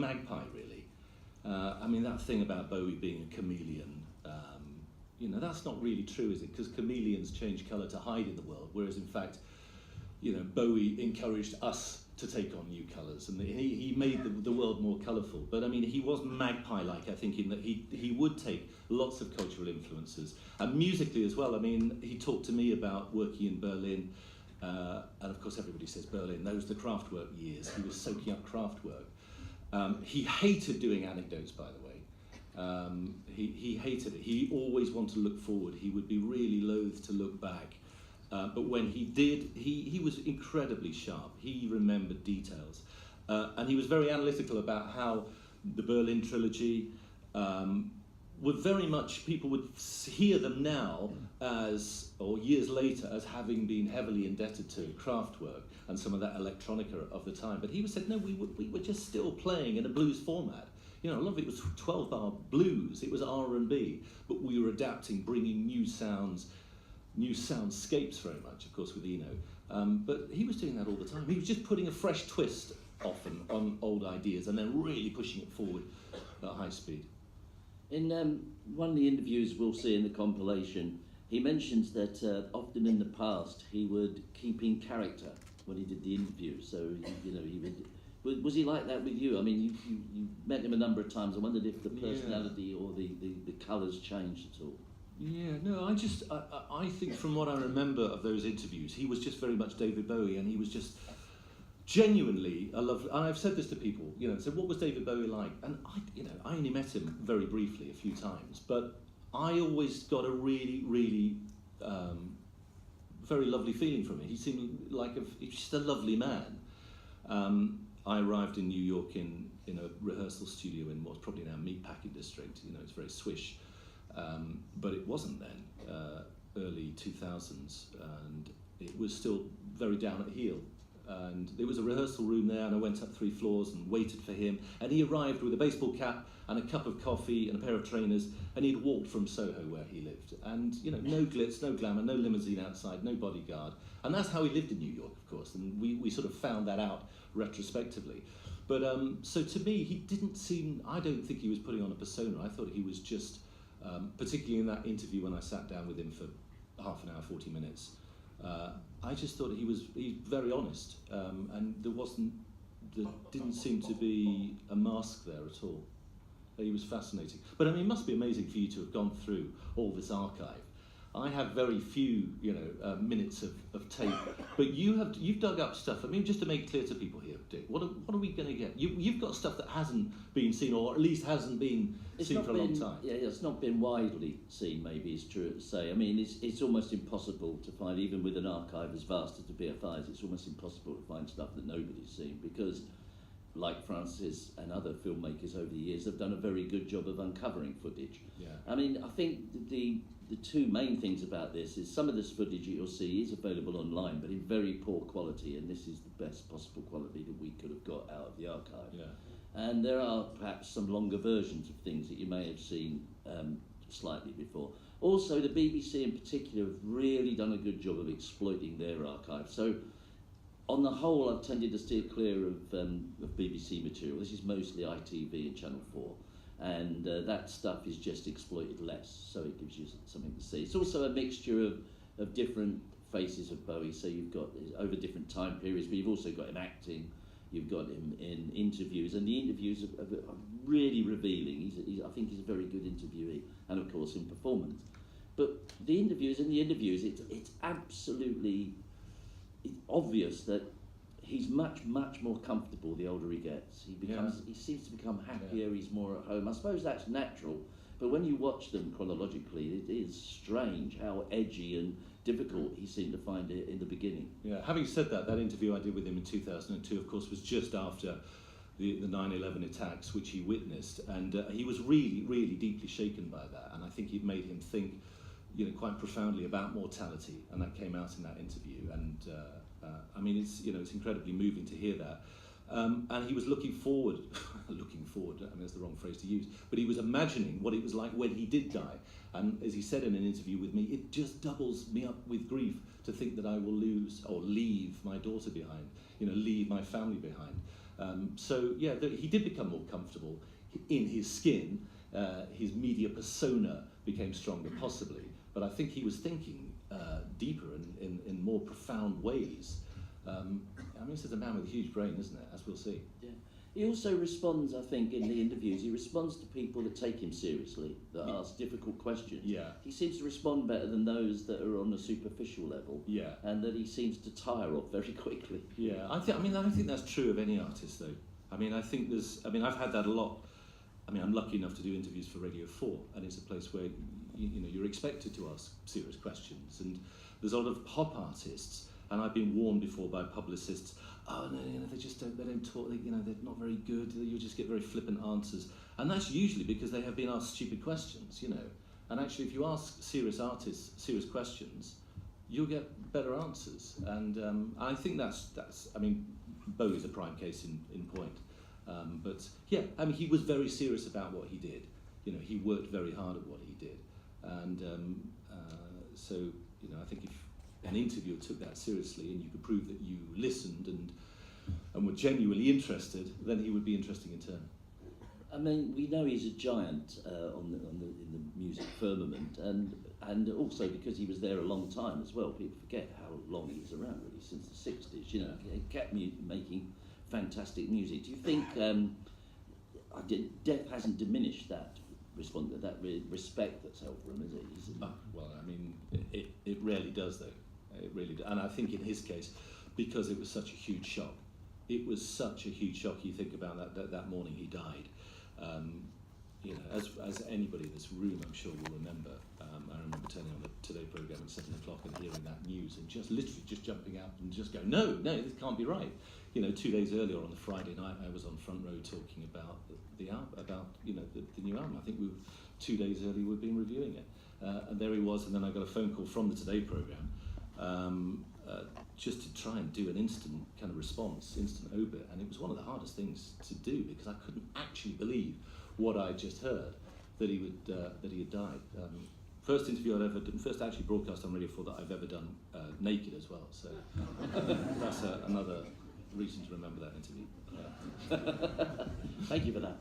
magpie, really. I mean, that thing about Bowie being a chameleon, you know, that's not really true, is it? Because chameleons change colour to hide in the world, whereas in fact, you know, Bowie encouraged us to take on new colours, and he made the world more colourful. But I mean, he was magpie-like, I think, in that he would take lots of cultural influences, and musically as well. I mean, he talked to me about working in Berlin, and of course everybody says Berlin, those are the Kraftwerk years. He was soaking up Kraftwerk. He hated doing anecdotes, by the way. He hated it. He always wanted to look forward. He would be really loath to look back. But when he did, he was incredibly sharp. He remembered details. And he was very analytical about how the Berlin trilogy were very much, people would hear them now as, or years later, as having been heavily indebted to Kraftwerk and some of that electronica of the time. But he said, no, we were just still playing in a blues format. You know, a lot of it was 12-bar blues, it was R&B, but we were adapting, bringing new sounds, new soundscapes very much, of course, with Eno. But he was doing that all the time. He was just putting a fresh twist often on old ideas and then really pushing it forward at high speed. In one of the interviews we'll see in the compilation, he mentions that often in the past he would keep in character when he did the interview. So, he would... Was he like that with you? I mean, you met him a number of times. I wondered if the personality or the colours changed at all. Yeah, no, I think from what I remember of those interviews, he was just very much David Bowie, and he was just genuinely a lovely, and I've said this to people, you know, so what was David Bowie like? And I only met him very briefly a few times, but I always got a really, really very lovely feeling from him. He seemed like he's just a lovely man. I arrived in New York in a rehearsal studio in what's probably now Meatpacking District. You know, it's very swish, but it wasn't then. Early 2000s, and it was still very down at heel. And there was a rehearsal room there, and I went up 3 floors and waited for him. And he arrived with a baseball cap and a cup of coffee and a pair of trainers, and he'd walked from Soho where he lived. And you know, no glitz, no glamour, no limousine outside, no bodyguard. And that's how he lived in New York, of course. And we sort of found that out retrospectively. But so to me, he didn't seem. I don't think he was putting on a persona. I thought he was just, particularly in that interview when I sat down with him for half an hour, 40 minutes. I just thought he's very honest, and there didn't seem to be a mask there at all. He was fascinating. But I mean, it must be amazing for you to have gone through all this archive. I have very few, minutes of tape, but you've dug up stuff. I mean, just to make it clear to people here, Dick, what are we going to get? You've got stuff that hasn't been seen, or at least hasn't been seen for a long time. Yeah, it's not been widely seen. Maybe it's true to say. I mean, it's almost impossible to find, even with an archive as vast as the BFI's. It's almost impossible to find stuff that nobody's seen because, like Francis and other filmmakers over the years, have done a very good job of uncovering footage. Yeah. I mean, I think the two main things about this is some of this footage you'll see is available online, but in very poor quality, and this is the best possible quality that we could have got out of the archive. Yeah. And there are perhaps some longer versions of things that you may have seen slightly before. Also, the BBC in particular have really done a good job of exploiting their archive. So, on the whole, I've tended to steer clear of BBC material. This is mostly ITV and Channel 4. And that stuff is just exploited less, so it gives you something to see. It's also a mixture of different faces of Bowie, so you've got over different time periods, but you've also got him acting, you've got him in interviews, and the interviews are really revealing. I think he's a very good interviewee, and of course in performance. But the interviews, it's absolutely obvious that he's much more comfortable the older he gets. He seems to become happier. Yeah. He's more at home. I suppose that's natural, but when you watch them chronologically, it is strange how edgy and difficult he seemed to find it in the beginning. Yeah. Having said that interview I did with him in 2002, of course, was just after the 9/11 attacks, which he witnessed, and he was really deeply shaken by that, and I think it made him think, quite profoundly about mortality, and that came out in that interview. And I mean, it's incredibly moving to hear that. And he was looking forward, I mean, that's the wrong phrase to use, but he was imagining what it was like when he did die. And as he said in an interview with me, it just doubles me up with grief to think that I will lose or leave my daughter behind, leave my family behind. So yeah, he did become more comfortable in his skin. His media persona became stronger, possibly, but I think he was thinking deeper in more profound ways. I mean, this is a man with a huge brain, isn't it? As we'll see. Yeah. He also responds, I think, in the interviews, he responds to people that take him seriously, that ask difficult questions. Yeah. He seems to respond better than those that are on a superficial level. Yeah. And that he seems to tire off very quickly. Yeah, I don't think that's true of any artist, though. I mean, I've had that a lot. I mean, I'm lucky enough to do interviews for Radio 4, and it's a place where you're expected to ask serious questions. And there's a lot of pop artists, and I've been warned before by publicists. Oh no, they don't talk. They're not very good. You just get very flippant answers, and that's usually because they have been asked stupid questions. And actually, if you ask serious artists serious questions, you'll get better answers. And I think that's. I mean, Bowie's a prime case in point. But yeah, I mean, he was very serious about what he did. He worked very hard at what he did, and so I think if an interviewer took that seriously and you could prove that you listened and were genuinely interested, then he would be interesting in turn. I mean, we know he's a giant in the music firmament, and also because he was there a long time as well. People forget how long he's around, really, since the 60s. He kept making fantastic music. Do you think death hasn't diminished that respect that's held for him, is it? Well, I mean, it rarely does, though. It really does. And I think in his case, because it was such a huge shock. It was such a huge shock. You think about that morning he died. As anybody in this room, I'm sure will remember. I remember turning on the Today programme at 7 o'clock and hearing that news and just literally just jumping out and just going, no, this can't be right. 2 days earlier on the Friday night, I was on front row talking about the new album. I think 2 days earlier we'd been reviewing it, and there he was. And then I got a phone call from the Today programme, just to try and do an instant kind of response, instant obit, and it was one of the hardest things to do because I couldn't actually believe what I just heard, that he had died. First interview I'd ever done, first actually broadcast on Radio 4 that I've ever done naked as well. So that's another reason to remember that interview. Thank you for that.